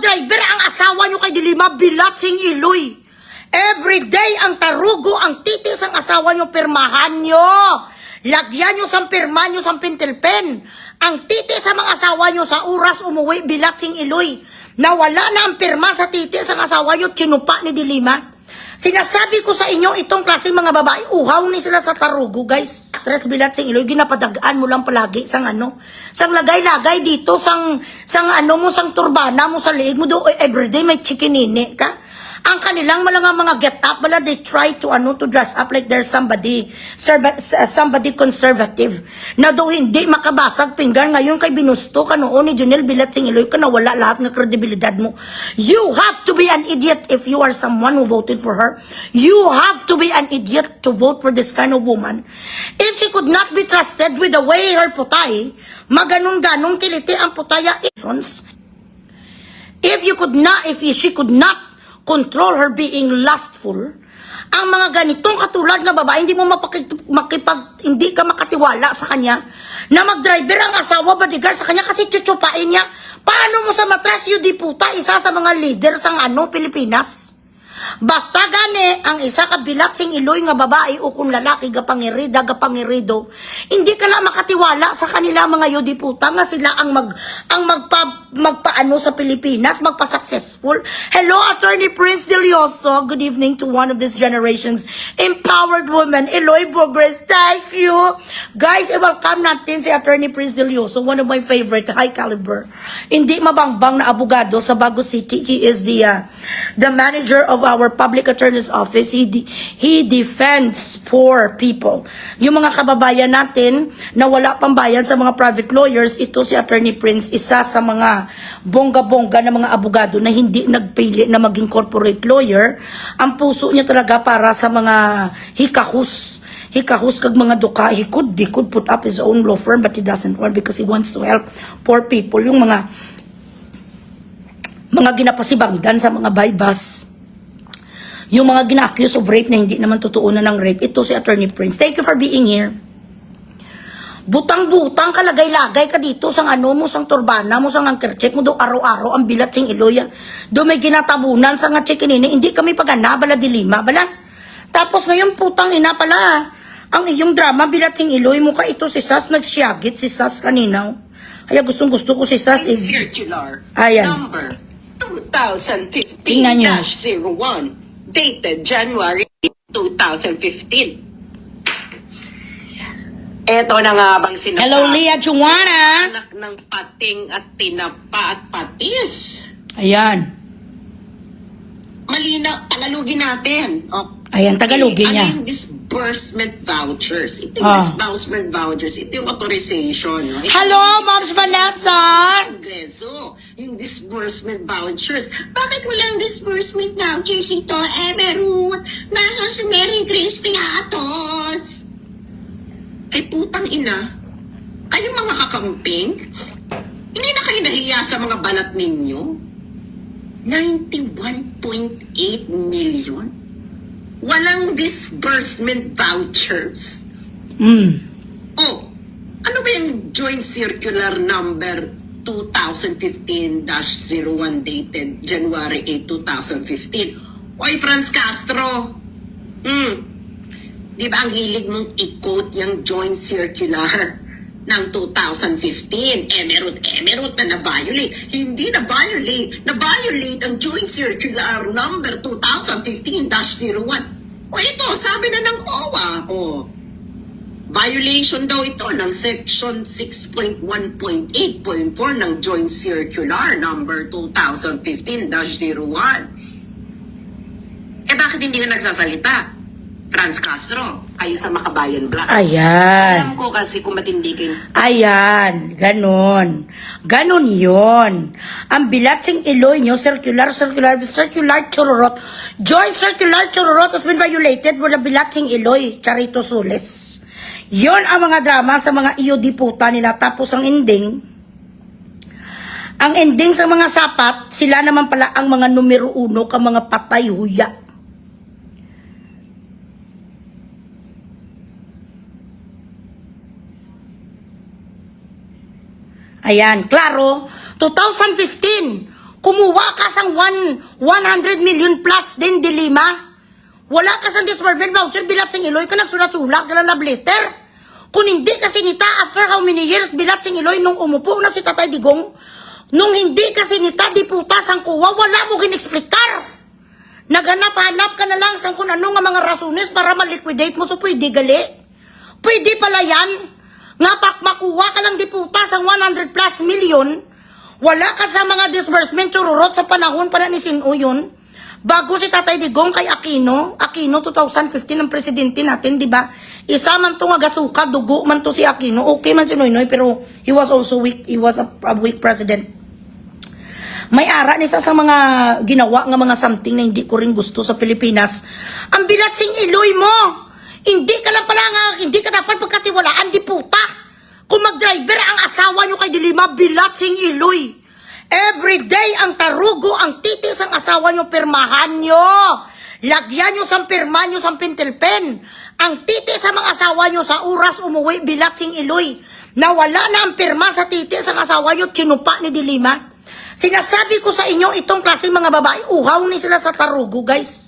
driver ang asawa nyo kay Dilima, Bilatsing Iloy. Everyday ang tarugo, ang titis ang asawa nyo, pirmahan nyo. Lagyan nyo sa pirma nyo sa pintilpen. Ang titis sa mga asawa nyo sa oras umuwi, Bilatsing Iloy. Nawala na ang pirma sa titis ang asawa nyo, chinupa ni Dilima. Sinasabi ko sa inyo, itong klaseng mga babae, uhaw ni sila sa tarugo, guys. Tres Bilatsing Iloy, ginapadagaan mo lang palagi sang sang lagay-lagay dito, sang turbana mo sa liig mo do, everyday may chikinini ka. Ang kanilang mga get up, they try to dress up like there's somebody conservative. Na do hindi makabasag pinggan ngayon kay binusto ka noon ni Jonel Bilatsing Iloy ka, nawala lahat ng kredibilidad mo. You have to be an idiot if you are someone who voted for her. You have to be an idiot to vote for this kind of woman. If she could not be trusted with the way her putay, maganong-ganong kiliti ang putaya. If she could not control her being lustful, ang mga ganitong katulad na babae, hindi ka makatiwala sa kanya, na mag-driver ang asawa, bodyguard sa kanya kasi chuchupain niya. Paano mo sa matras yung di puta, isa sa mga leader sa Pilipinas? Basta gani, ang isa ka Bilatsing Iloy nga babae o kung lalaki gapangirido, hindi ka na makatiwala sa kanila mga yodi puta nga sila ang magpaano sa Pilipinas, magpa-successful. Hello, Attorney Prince Delioso. Good evening to one of this generation's empowered women, Iloy Bogres. Thank you. Guys, i-welcome natin si Attorney Prince Delioso, one of my favorite, high caliber. Hindi mabangbang na abogado sa Bago City. He is the manager of our public attorney's office. He defends poor people. Yung mga kababayan natin na wala pang bayan sa mga private lawyers, ito si Attorney Prince, isa sa mga bongga-bongga na mga abogado na hindi nagpili na maging corporate lawyer. Ang puso niya talaga para sa mga hikahus kag mga duka. He could put up his own law firm, but he doesn't want because he wants to help poor people. Yung mga ginapasibangdan sa mga baybas, yung mga gina-accuse of rape na hindi naman totoo na ng rape, ito si Attorney Prince. Thank you for being here. Butang-butang kalagay-lagay ka dito sang sang turbana mo, sang angkercheck mo do araw-araw ang Bilatsing Iloy. Do may ginatabunan sa nga chikinini, hindi kami pagana bala Dilima bala. Tapos ngayon putang ina pala, ang iyong drama Bilatsing Iloy mo ka ito si Sas nagsyagit si Sas kaninaw. Kaya gustong-gusto ko si Sas. Circular ayan. Number 2015-01 dated January 2015. Eto na nga bang sinasabi? Hello, Leah Juana. Anak ng pating at tinapa at patis. Ayan. Malinaw, Tagalogin natin. Ayan, Tagalogin niya. Ano yung disbursement vouchers? Ito yung disbursement vouchers. Ito yung authorization. No? Hello, Moms Vanessa. Kongreso, yung disbursement vouchers. Bakit walang disbursement vouchers ito, Emerald? Nasaan si Mary Grace Pilatos? Ay putang ina, kayong mga kakamping, hindi na kayo nahiya sa mga balat ninyo? 91.8 million? Walang disbursement vouchers. Oh, ano ba yung Joint Circular Number 2015-01 dated January 8, 2015? Oy, Franz Castro! Di ba ang hilig mong i-quote yung Joint Circular ng 2015? Emerald na na-violate. Hindi na-violate. Na-violate ang Joint Circular Number 2015-01. O ito, sabi na ng OWA. Violation daw ito ng Section 6.1.8.4 ng Joint Circular Number 2015-01. Bakit hindi ka nagsasalita? Franz Castro, kayo sa Makabayan Black. Ayan. Alam ko kasi kung matindi kayo. Ayan, ganon. Ganon yun. Ang Bilatsing Iloy nyo, circular chururot. Joint circular chururot has been violated with the Bilatsing Iloy, Charito Sules. Yon ang mga drama sa mga iyodiputa nila. Tapos ang ending sa mga sapat, sila naman pala ang mga numero 1 ka mga patay huya. Ayan, klaro, 2015, Kumuha ka sang 100 million plus din, di 5. Wala ka sang disbursement voucher, bilat sing Iloy ka nagsulat-sulat ka love letter. Kung hindi kasi nita, after how many years, bilat sing Iloy, nung umupo na si Tatay Digong, nung hindi kasi nita, di putas ang kuwa, wala mo ginexplikar. Naghanap-hanap ka na lang sa kung ano nga mga rasunes para maliquidate mo, so pwede gali. Pwede pala yan. Nga makuha ka lang di putas ang 100 plus million, wala ka sa mga disbursement, chururot sa panahon pa na ni Sinu yun. Bago si Tatay Digong kay Aquino 2015 ang presidente natin, di ba? Isa man to nga gasuka, dugo man to si Aquino. Okay man si Noynoy, pero he was also weak. He was a weak president. May ara nisa sa mga ginawa nga mga something na hindi ko rin gusto sa Pilipinas. Ang bilat sing Iloy mo. Hindi ka lang pala nga, hindi ka dapat pagkatiwalaan, di puta. Kung mag-driver ang asawa nyo kay Dilima, bilat sing Iloy. Every day ang tarugo, ang titis ang asawa nyo, pirmahan nyo. Lagyan nyo sa pirma nyo sa pintilpen. Ang titis sa mga asawa nyo sa oras umuwi, bilat sing Iloy. Nawala na ang pirma sa titis ang asawa nyo, chinupa ni Dilima. Sinasabi ko sa inyo, itong klaseng mga babae, uhaw ni sila sa tarugo, guys.